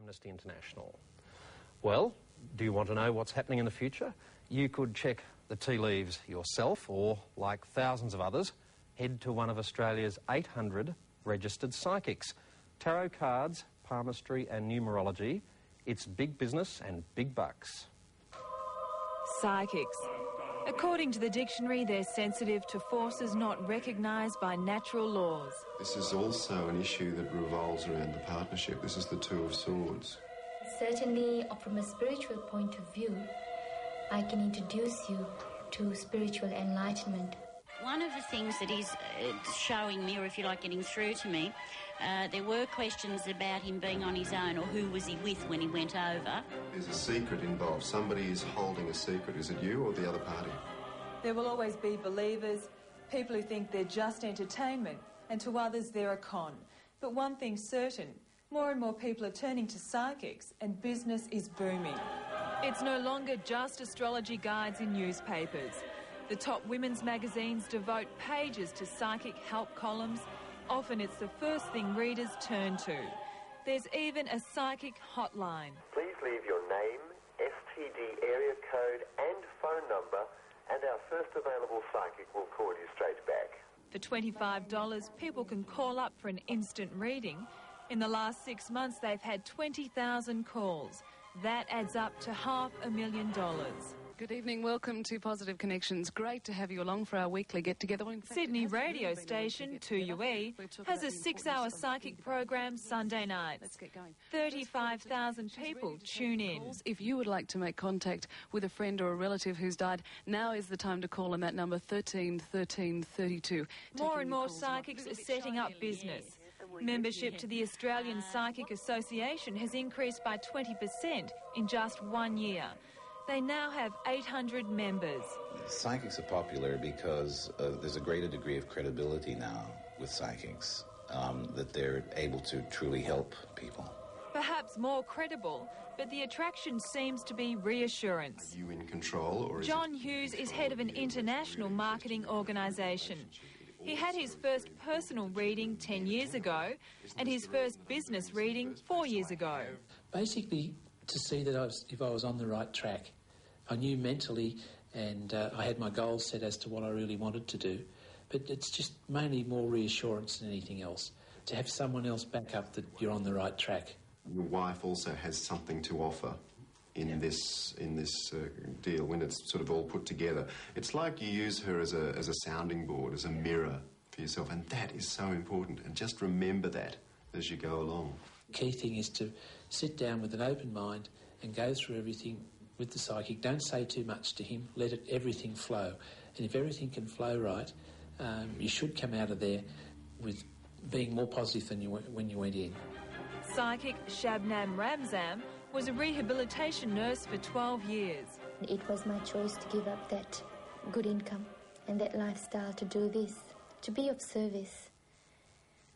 Amnesty International. Well, do you want to know what's happening in the future? You could check the tea leaves yourself, or, like thousands of others, head to one of Australia's 800 registered psychics. Tarot cards, palmistry and numerology, it's big business and big bucks. Psychics. According to the dictionary, they're sensitive to forces not recognised by natural laws. This is also an issue that revolves around the partnership. This is the Two of Swords. Certainly, from a spiritual point of view, I can introduce you to spiritual enlightenment. One of the things that is showing me, or if you like, getting through to me, there were questions about him being on his own, or who was he with when he went over. There's a secret involved. Somebody is holding a secret. Is it you or the other party? There will always be believers, people who think they're just entertainment, and to others they're a con. But one thing's certain, more and more people are turning to psychics, and business is booming. It's no longer just astrology guides in newspapers. The top women's magazines devote pages to psychic help columns. Often it's the first thing readers turn to. There's even a psychic hotline. Please leave your name, STD area code and phone number, and our first available psychic will call you straight back. For $25, people can call up for an instant reading. In the last 6 months, they've had 20,000 calls. That adds up to $500,000. Good evening, welcome to Positive Connections. Great to have you along for our weekly get-together. Sydney radio station 2UE has a 6-hour psychic program Sunday nights. Let's get going. 35,000 people tune in. If you would like to make contact with a friend or a relative who's died, now is the time to call on that number 13 13 32. More and more psychics are setting up business. Membership to the Australian Psychic Association has increased by 20% in just 1 year. They now have 800 members. Psychics are popular because there's a greater degree of credibility now with psychics, that they're able to truly help people. Perhaps more credible, but the attraction seems to be reassurance. Are you in control, or is John Hughes is head of an international marketing organisation. He had his first personal reading 10 years ago and his first business reading 4 years ago. Basically, to see that if I was on the right track. I knew mentally, and I had my goals set as to what I really wanted to do, but it's just mainly more reassurance than anything else, to have someone else back up that you're on the right track. Your wife also has something to offer in this deal when it's sort of all put together. It's like you use her as a sounding board, as a mirror for yourself, and that is so important. And just remember that as you go along. Key thing is to sit down with an open mind and go through everything with the psychic. Don't say too much to him. Let everything flow. And if everything can flow right, you should come out of there with being more positive than when you went in. Psychic Shabnam Ramzan was a rehabilitation nurse for 12 years. It was my choice to give up that good income and that lifestyle to do this, to be of service.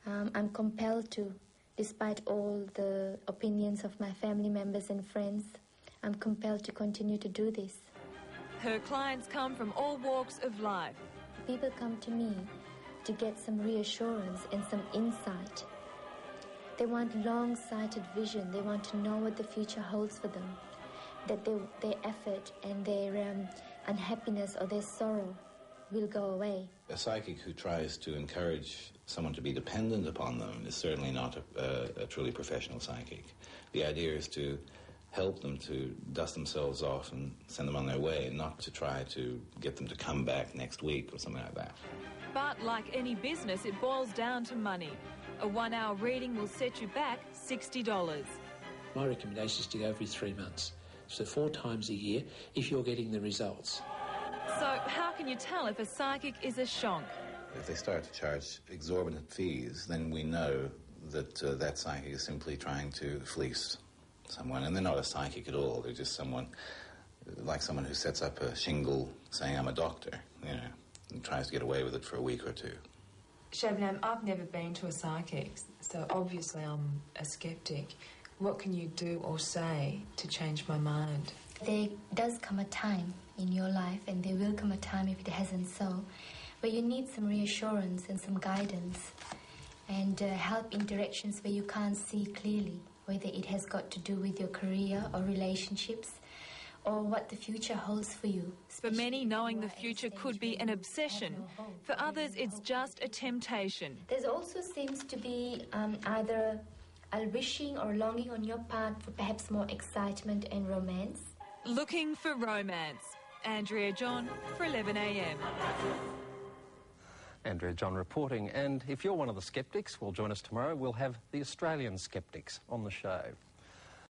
I'm compelled to. Despite all the opinions of my family members and friends, I'm compelled to continue to do this. Her clients come from all walks of life. People come to me to get some reassurance and some insight. They want long-sighted vision. They want to know what the future holds for them, that their effort and their unhappiness or their sorrow will go away. A psychic who tries to encourage someone to be dependent upon them is certainly not a truly professional psychic. The idea is to help them to dust themselves off and send them on their way, not to try to get them to come back next week or something like that. But like any business, it boils down to money. A 1-hour reading will set you back $60. My recommendation is to go every 3 months. So 4 times a year if you're getting the results. So how can you tell if a psychic is a shonk? If they start to charge exorbitant fees, then we know that that psychic is simply trying to fleece someone. And they're not a psychic at all. They're just someone who sets up a shingle saying, I'm a doctor, and tries to get away with it for a week or two. Shabnam, I've never been to a psychic, so obviously I'm a sceptic. What can you do or say to change my mind? There does come a time in your life, and there will come a time if it hasn't so, where you need some reassurance and some guidance and help in directions where you can't see clearly. whether it has got to do with your career or relationships, or what the future holds for you. For many, knowing the future could be an obsession. For others, it's just a temptation. There also seems to be either a wishing or longing on your part for perhaps more excitement and romance. Looking for romance. Andrea John for 11am. Andrea John reporting, and if you're one of the sceptics, well, join us tomorrow. We'll have the Australian skeptics on the show.